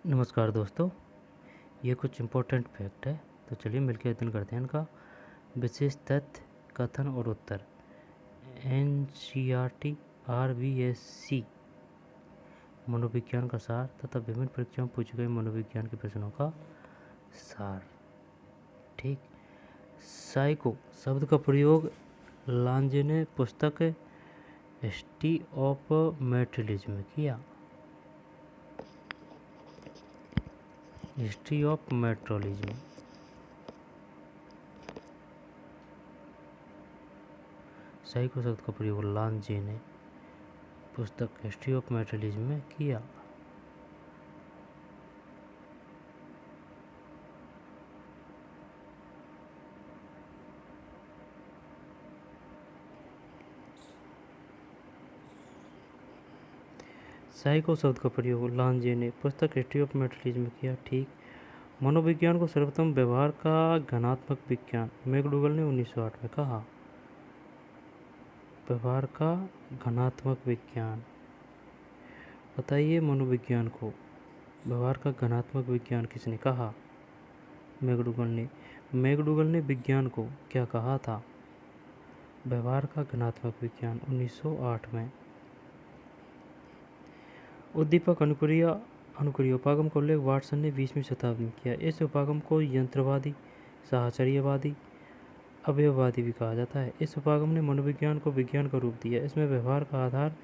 नमस्कार दोस्तों, ये कुछ इम्पोर्टेंट फैक्ट है। तो चलिए मिलकर अध्ययन करते हैं इनका। विशेष तथ्य, कथन और उत्तर। NCERT RVSC मनोविज्ञान का सार तथा विभिन्न परीक्षाओं में पूछे गए मनोविज्ञान के प्रश्नों का सार। ठीक। साइको शब्द का प्रयोग लांजे ने पुस्तक हिस्ट्री ऑफ मेटेरियलिज्म में किया। History of materialism. साइको शब्द का प्रयोग लांजे ने पुस्तक हिस्ट्री ऑफ मेटेरियलिज्म में किया। साइको शब्द का प्रयोग लांजे ने पुस्तक हिस्ट्री ऑफ मेटेरियलिज्म में किया। ठीक। मनोविज्ञान को सर्वोत्तम व्यवहार का घनात्मक विज्ञान मैकडूगल ने 1908 में कहा। व्यवहार का घनात्मक विज्ञान। बताइए मनोविज्ञान को व्यवहार का घनात्मक विज्ञान किसने कहा? मैकडूगल ने। मैकडूगल ने विज्ञान को क्या कहा था? व्यवहार का घनात्मक विज्ञान 1908 में। उद्दीपक अनुक्रिया उपागम का उल्लेख वाटसन ने 20वीं शताब्दी में किया। इस उपागम को यंत्रवादी, साहचर्यवादी, अवयववादी भी कहा जाता है। इस उपागम ने मनोविज्ञान को विज्ञान का रूप दिया। इसमें व्यवहार का आधार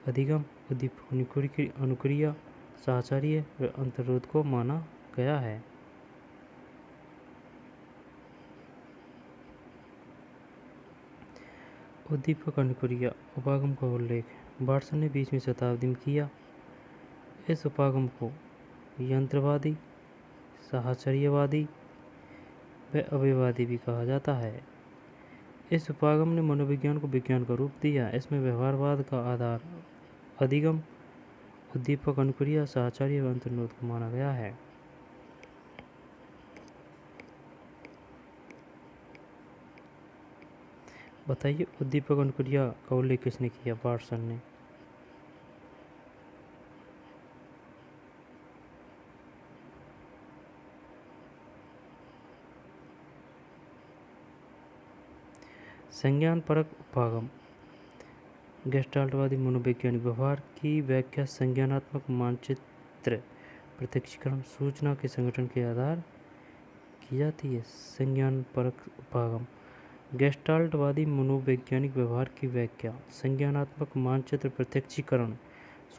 अधिगम, उद्दीपक अनुक्रिया, साहचर्य व अंतर्रोध को माना गया है। उद्दीपक अनुक्रिया उपागम का उल्लेख वाटसन ने 20वीं शताब्दी में किया। इस उपागम को यंत्रवादी, साहचर्यवादी व अवयववादी भी कहा जाता है। इस उपागम ने मनोविज्ञान को विज्ञान का रूप दिया। इसमें व्यवहारवाद का आधार अधिगम, उद्दीपक अनुक्रिया, साहचर्य व अंतर्रोध को माना गया है। बताइए उद्दीपक अनुक्रिया का उल्लेख किसने किया? वाटसन ने। संज्ञान परक उपागम। गेस्टाल्टवादी मनोवैज्ञानिक व्यवहार की व्याख्या संज्ञानात्मक मानचित्र, प्रत्यक्षीकरण, सूचना के संगठन के आधार की जाती है। संज्ञान परक उपागम। गेस्टाल्टवादी मनोवैज्ञानिक व्यवहार की व्याख्या संज्ञानात्मक मानचित्र, प्रत्यक्षीकरण,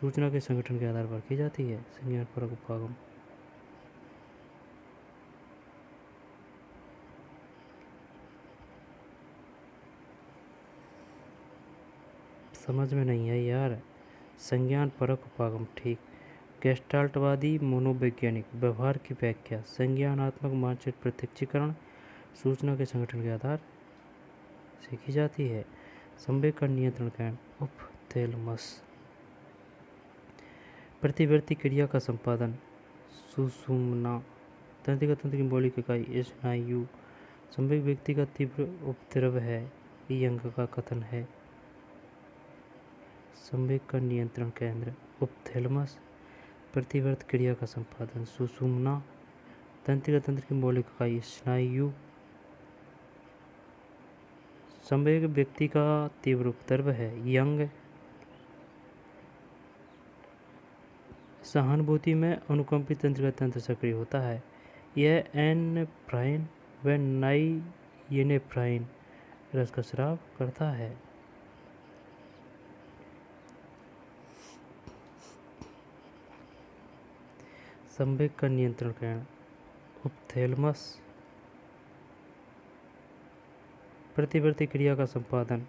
सूचना के संगठन के आधार पर की जाती है। संज्ञान परक उपागम। समझ में नहीं आई यार। संज्ञान परक उपागम। ठीक। गेस्टाल्टवादी मनोवैज्ञानिक व्यवहार की व्याख्या संज्ञानात्मक मानचित्र, प्रत्यक्षीकरण, सूचना के संगठन के आधार से की जाती है। संवेग का नियंत्रण केंद्र उपथैलेमस। प्रतिवर्ती क्रिया का संपादन सुषुम्ना। तंत्रिका तंत्र की मौलिक इकाई स्नायु। संवेग व्यक्ति का तीव्र उपद्रव है, ये अंग का कथन है। संवेग का नियंत्रण केंद्र उपथैलेमस। प्रतिवर्त क्रिया का संपादन सुषुम्ना। तंत्रिका तंत्र की मौलिक इकाई स्नायु। संवेग व्यक्ति का तीव्र उपद्रव है, यंग। सहानुभूति में अनुकंपी तंत्रिका तंत्र सक्रिय होता है। यह एनफ्राइन व नाइएनेफ्राइन रस का स्राव करता है। संवेग का नियंत्रण केंद्र उपथैलेमस। प्रतिवर्ती क्रिया का संपादन,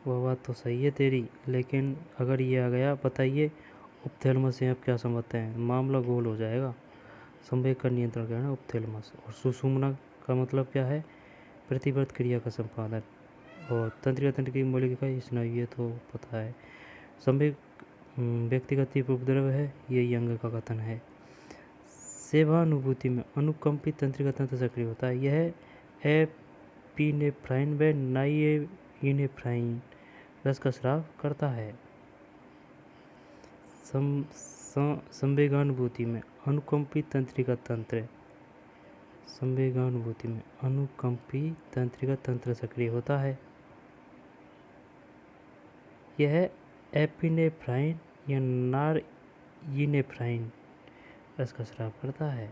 वह बात तो सही है तेरी, लेकिन अगर ये आ गया बताइए उपथैलेमस से आप क्या समझते हैं, मामला गोल हो जाएगा। संवेग का नियंत्रण केंद्र उपथैलेमस। और सुषुम्ना का मतलब क्या है? प्रतिवर्त क्रिया का संपादन। और तंत्रिका तंत्र की मौलिक इकाई स्नायु, ये तो पता है। संवेग व्यक्तिगत तीव्र उपद्रव है, ये अंग का कथन है। सेवानुभूति में अनुकंपी तंत्रिका तंत्र सक्रिय होता है। यह एपिनेफ्राइन व नाइएनेफ्राइन रस का स्राव करता है। संवेगानुभूति में अनुकंपी तंत्रिका तंत्र, संवेगानुभूति में अनुकंपी तंत्रिका तंत्र सक्रिय होता है। यह एपिनेफ्राइन या नॉरएपिनेफ्राइन इसका स्राव करता है।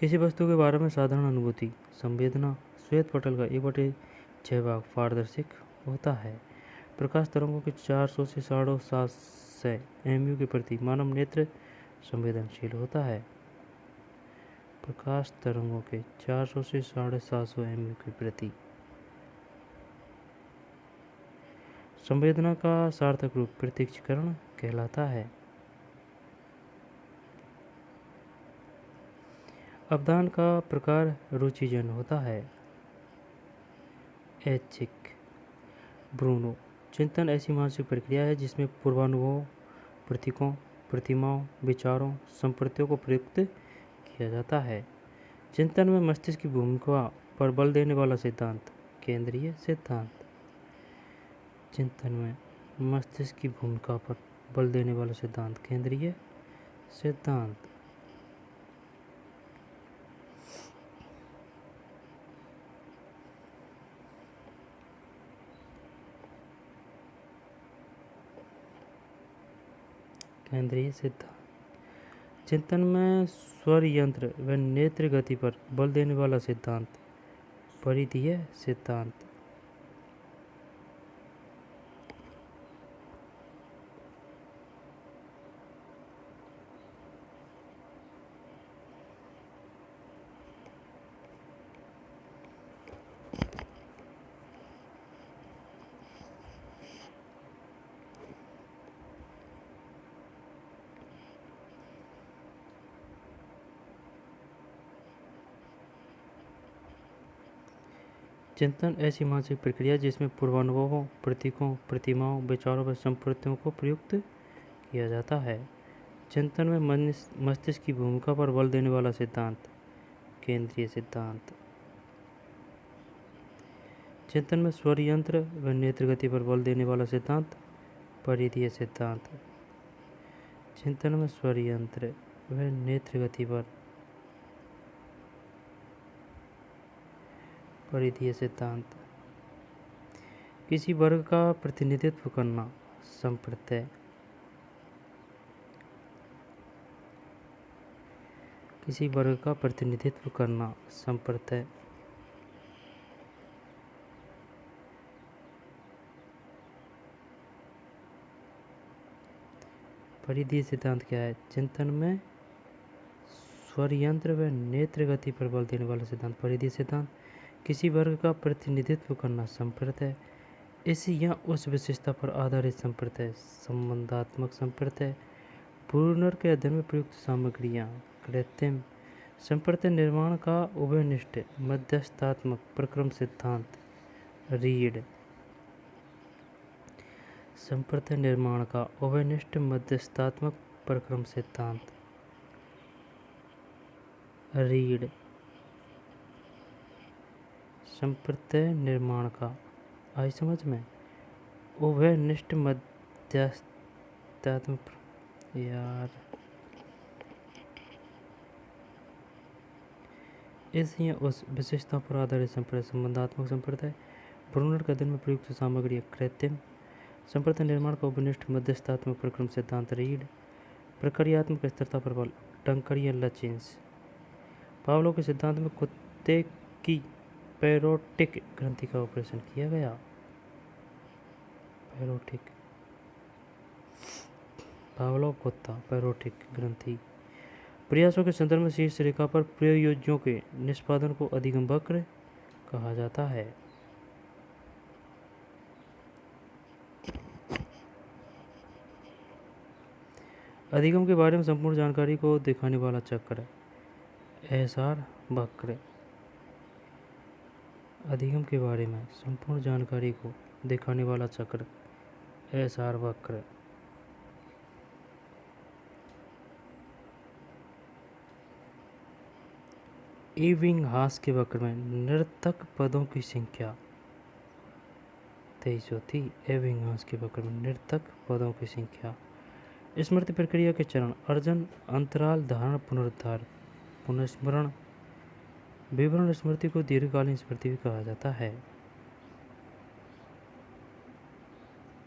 किसी वस्तु के बारे में साधारण अनुभूति संवेदना श्वेत पटल का 1/6 भाग पारदर्शिक होता है। प्रकाश तरंगों के 400 से 750 MU के प्रति मानव नेत्र संवेदनशील होता है। प्रकाश तरंगों के 400 से 750 MU के प्रति संवेदना का सार्थक रूप प्रत्यक्षीकरण कहलाता है। अवधान का प्रकार रुचिजन्य होता है। ऐच्छिक ब्रूनो चिंतन ऐसी मानसिक प्रक्रिया है जिसमें पूर्वानुभवों, प्रतीकों, प्रतिमाओं, विचारों, संप्रत्यों को प्रयुक्त किया जाता है। चिंतन में मस्तिष्क की भूमिका पर बल देने वाला सिद्धांत केंद्रीय सिद्धांत। चिंतन में मस्तिष्क की भूमिका पर बल देने वाला सिद्धांत केंद्रीय सिद्धांत। केंद्रीय सिद्धांत। चिंतन में स्वर यंत्र व नेत्र गति पर बल देने वाला सिद्धांत परिधीय सिद्धांत। चिंतन ऐसी मानसिक प्रक्रिया जिसमें पूर्वानुभवों, प्रतीकों, प्रतिमाओं, विचारों व संप्रत्यों को प्रयुक्त किया जाता है। चिंतन में मस्तिष्क की भूमिका पर बल देने वाला सिद्धांत केंद्रीय सिद्धांत। चिंतन में स्वर यंत्र व नेत्र गति पर बल देने वाला सिद्धांत परिधीय सिद्धांत। चिंतन में स्वर यंत्र व नेत्र गति पर परिधीय सिद्धांत। किसी वर्ग का प्रतिनिधित्व करना संप्रत्यय। किसी वर्ग का प्रतिनिधित्व करना संप्रत्यय। परिधीय सिद्धांत क्या है? चिंतन में स्वर यंत्र व नेत्र गति पर बल देने वाला सिद्धांत परिधीय सिद्धांत। किसी वर्ग का प्रतिनिधित्व करना संप्रत्यय। इस या उस विशेषता पर आधारित संप्रत्यय संबंधात्मक संप्रत्यय। पुनर् के अध्ययन में प्रयुक्त सामग्रियाँ कृत्रिम संप्रत्यय निर्माण का उभयनिष्ठ मध्यस्थात्मक प्रक्रम सिद्धांत रीड। संप्रत्यय निर्माण का उभयनिष्ठ मध्यस्थात्मक प्रक्रम सिद्धांत रीड। संप्रत्यय निर्माण का आई समझ में उभयनिष्ठ मध्यस्थात्मक यार इस या उस विशेषता पर आधारित संप्रत्यय संबंधात्मक संप्रत्यय। ब्रूनर के अध्ययन में प्रयुक्त सामग्री कृत्रिम संप्रत्यय निर्माण का उपनिष्ठ मध्यस्थात्मक प्रक्रम सिद्धांत रीड। प्रक्रियात्मक स्थिरता पर बल डंकरियन लचिन्स। पावलोव के सिद्धांत में कुत्ते की पैरोटिक ग्रंथि का ऑपरेशन किया गया। पैरोटिक पावलोव कुत्ता पैरोटिक ग्रंथि। प्रयासों के संदर्भ में शीर्ष रेखा पर प्रयोज्यों के निष्पादन को अधिगम वक्र कहा जाता है। अधिगम के बारे में संपूर्ण जानकारी को दिखाने वाला चक्र एसार वक्र। अधिगम के बारे में संपूर्ण जानकारी को दिखाने वाला चक्र एसार वक्र। एबिंगहास के वक्र में निरर्थक पदों की संख्या 23 थी एबिंगहास के प्रकरण में नर्तक पदों की संख्या। स्मृति प्रक्रिया के चरण: अर्जन, अंतराल, धारण, पुनरुद्धार, पुनस्मरण। विवरण स्मृति को दीर्घकालीन स्मृति भी कहा जाता है।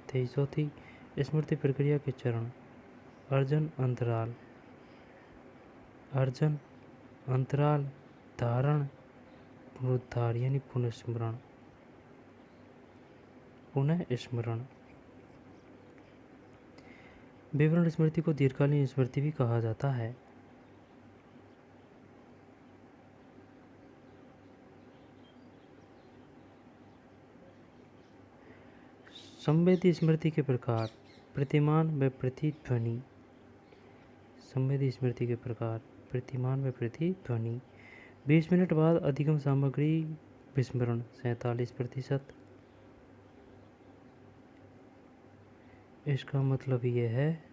23 थी स्मृति प्रक्रिया के चरण: अर्जन, अंतराल, धारण, पुनरुद्धार यानी पुनस्मरण। विवरण स्मृति को दीर्घकालीन स्मृति भी कहा जाता है। संवेदी स्मृति के प्रकार: प्रतिमान व प्रतिध्वनि। संवेदी स्मृति के प्रकार: प्रतिमान व प्रतिध्वनि। 20 मिनट बाद अधिगम सामग्री विस्मरण 47%। इसका मतलब ये है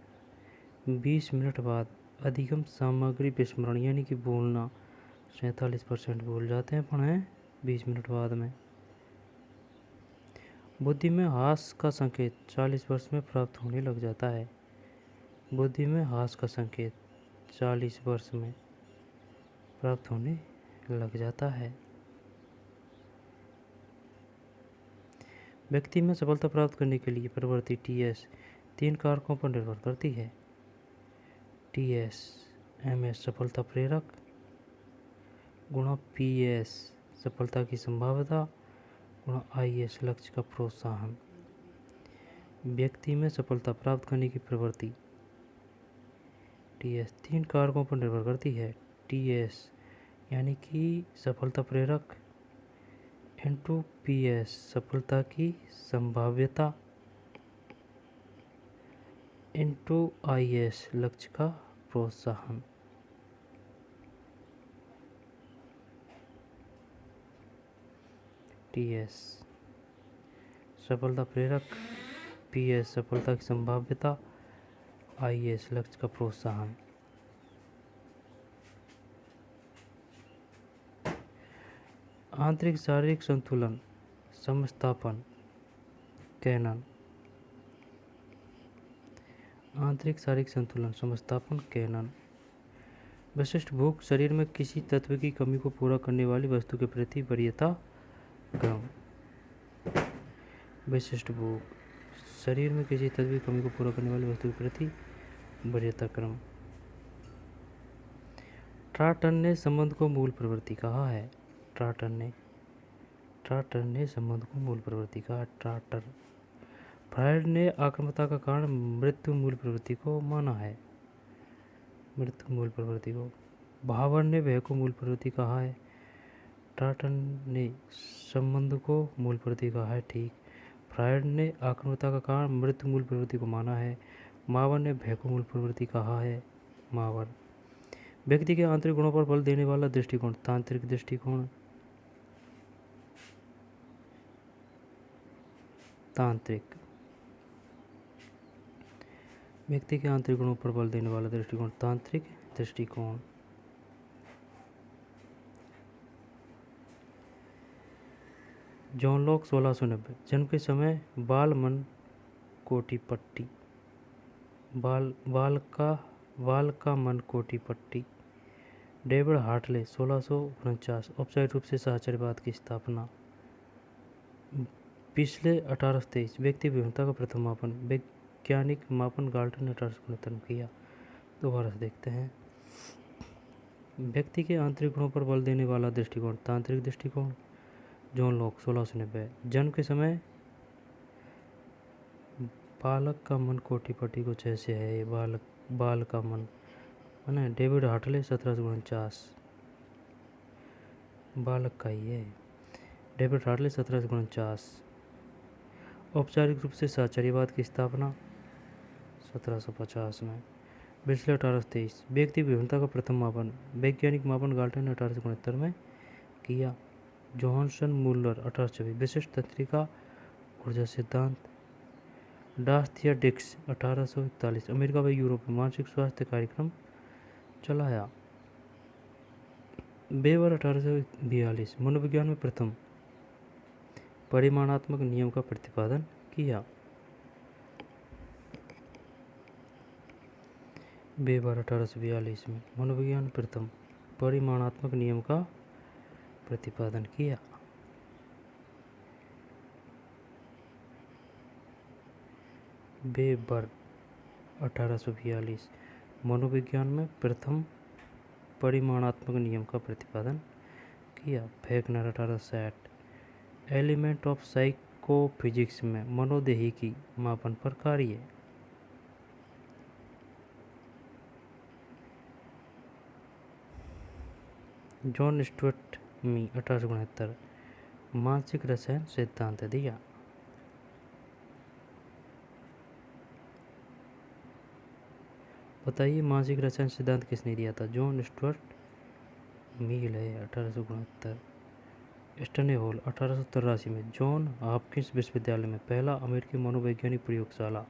20 मिनट बाद अधिगम सामग्री विस्मरण यानी कि भूलना 47% भूल जाते हैं पढ़ें 20 मिनट बाद में। बुद्धि में हास का संकेत 40 वर्ष में प्राप्त होने लग जाता है। बुद्धि में हास का संकेत 40 वर्ष में प्राप्त होने लग जाता है। व्यक्ति में सफलता प्राप्त करने के लिए प्रवृत्ति TS 3 कारकों पर निर्भर करती है। TS MS सफलता प्रेरक, गुणा PS सफलता की संभाव्यता, गुणा IS लक्ष्य का प्रोत्साहन। व्यक्ति में सफलता प्राप्त करने की प्रवृत्ति TS 3 कारकों पर निर्भर करती है। TS यानी कि सफलता प्रेरक, इंटू PS सफलता की संभाव्यता, इंटू IS लक्ष्य का प्रोत्साहन। TS सफलता प्रेरक, PS सफलता की संभाव्यता, IS लक्ष्य का प्रोत्साहन। आंतरिक शारीरिक संतुलन समस्थापन कैनन। आंतरिक शारीरिक संतुलन समस्थापन कैनन। विशिष्ट भूख शरीर में किसी तत्व की कमी को पूरा करने वाली वस्तु के प्रति वरीयता क्रम। विशिष्ट भूख शरीर में किसी तत्व की कमी को पूरा करने वाली वस्तु के प्रति वरीयता क्रम। ट्राटन ने संबंध को मूल प्रवृत्ति कहा है। ट्राटन ने संबंध को मूल प्रवृत्ति कहा। ट्राटर। फ्रायड ने आक्रामकता का कारण मृत्यु मूल प्रवृत्ति को माना है। मृत्यु मूल प्रवृत्ति को। भावर ने भय को मूल प्रवृत्ति कहा है। ट्राटन ने संबंध को मूल प्रवृत्ति कहा है। ठीक। फ्रायड ने आक्रामकता का कारण मृत्यु मूल प्रवृत्ति को माना है। मावर ने भय को मूल प्रवृत्ति कहा है। मावर। व्यक्ति के आंतरिक गुणों पर बल देने वाला दृष्टिकोण तांत्रिक दृष्टिकोण। तांत्रिक। व्यक्ति के आंतरिक गुणों पर बल देने वाला दृष्टिकोण तांत्रिक दृष्टिकोण। John Locke 1690। जन्म के समय बाल मन कोटि पट्टी। बाल का मन कोटि पट्टी। David Hartley 1649। औपचारिक रूप से साहचर्यवाद की स्थापना। पिछले 1823। व्यक्ति विभिन्नता का प्रथम मापन वैज्ञानिक मापन गाल्टन ने 1869 में किया। दोबारा से देखते हैं। व्यक्ति के आंतरिक गुणों पर बल देने वाला दृष्टिकोण तांत्रिक दृष्टिकोण। John Locke 1690। जन्म के समय बालक का मन कोटि पट्टी को जैसे है। बाल का मन है। David Hartley 1749। बालक का ही है। David Hartley 1749। औपचारिक रूप से साहचर्यवाद की स्थापना 1750 में। पिछले 1823। व्यक्ति विभिन्नता का प्रथम मापन वैज्ञानिक मापन गाल्टन ने 1869 में किया। Johansson Muller 1824। विशिष्ट तंत्रिका ऊर्जा सिद्धांत। डास्थिया डिक्स 1841। अमेरिका व यूरोप में मानसिक स्वास्थ्य कार्यक्रम चलाया। बेवर 1842। मनोविज्ञान में प्रथम परिमाणात्मक नियम का प्रतिपादन किया। वेबर 1842 में मनोविज्ञान प्रथम परिमाणात्मक नियम का प्रतिपादन किया। वेबर 1842 मनोविज्ञान में प्रथम परिमाणात्मक नियम का प्रतिपादन किया। फेकनर 1860 एलिमेंट ऑफ साइकोफिजिक्स में मनोदेही की मापन पर कार्य। जॉन स्टुअर्ट मी 1869 मानसिक रसायन सिद्धांत दिया। बताइए मानसिक रसायन सिद्धांत किसने दिया था? जॉन स्टुअर्ट मिल है 1869। स्टने हॉल 1883 में जॉन हॉपकिंस विश्वविद्यालय में पहला अमेरिकी मनोवैज्ञानिक प्रयोगशाला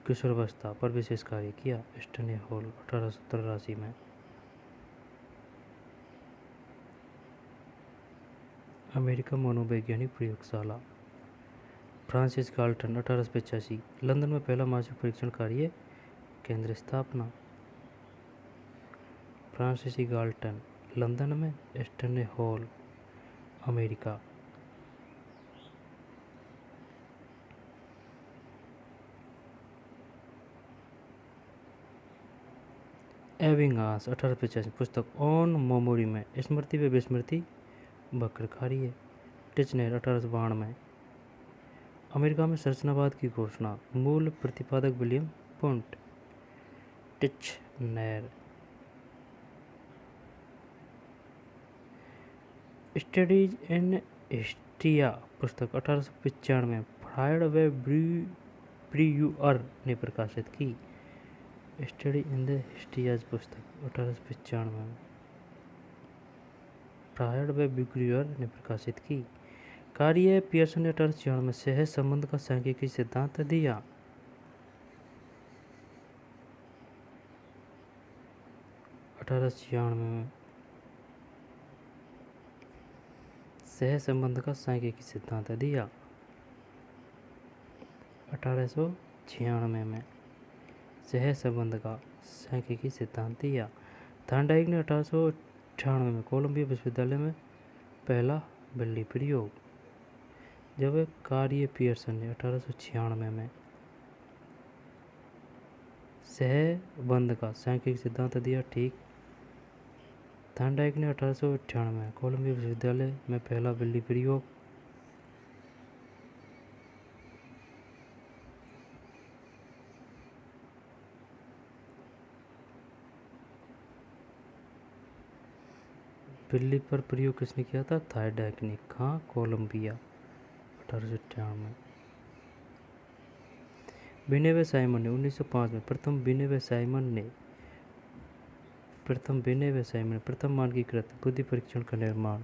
किशोरावस्था पर विशेष कार्य किया। स्टने हॉल 1883 में। अमेरिका मनोवैज्ञानिक प्रयोगशाला। फ्रांसिस गाल्टन 1885 लंदन में पहला मानसिक परीक्षण कार्य केंद्र स्थापना। फ्रांसिस गाल्टन लंदन में, स्टने हॉल अमेरिका। एबिंगास 1885 पुस्तक ऑन मेमोरी में स्मृति व विस्मृति वक्र कार्य। टिचनर 1892 अमेरिका में संरचनावाद की घोषणा। मूल प्रतिपादक विलियम पुंट। टिचनर। स्टडीज इन हिस्ट्रिया पुस्तक 1895 फ्रायड व ब्रियूअर ने प्रकाशित की। स्टडी इन द हिस्ट्रियाज पुस्तक 1895 में फ्रायड व ब्रियूअर ने प्रकाशित की। कार्य पियर्सन ने 1896 में सहज संबंध का सांख्यिकी सिद्धांत दिया। में सहज संबंध का सांख्यिकी सिद्धांत दिया। 1896 में सहज संबंध का सांख्यिकी सिद्धांत दिया। थॉर्नडाइक ने 1898 में कोलंबिया विश्वविद्यालय में पहला बिल्ली प्रयोग। जब कार्य पियर्सन ने 1896 में सहसंबंध का सांख्यिकी सिद्धांत दिया। ठीक। थॉर्नडाइक ने 1898 में कोलंबिया विश्वविद्यालय में पहला बिल्ली प्रयोग। बिल्ली पर प्रयोग किसने किया था? थॉर्नडाइक ने। कहाँ? कोलंबिया 1898 में। बिने व साइमन ने 1905 में प्रथम मानकीकृत बुद्धि परीक्षण का निर्माण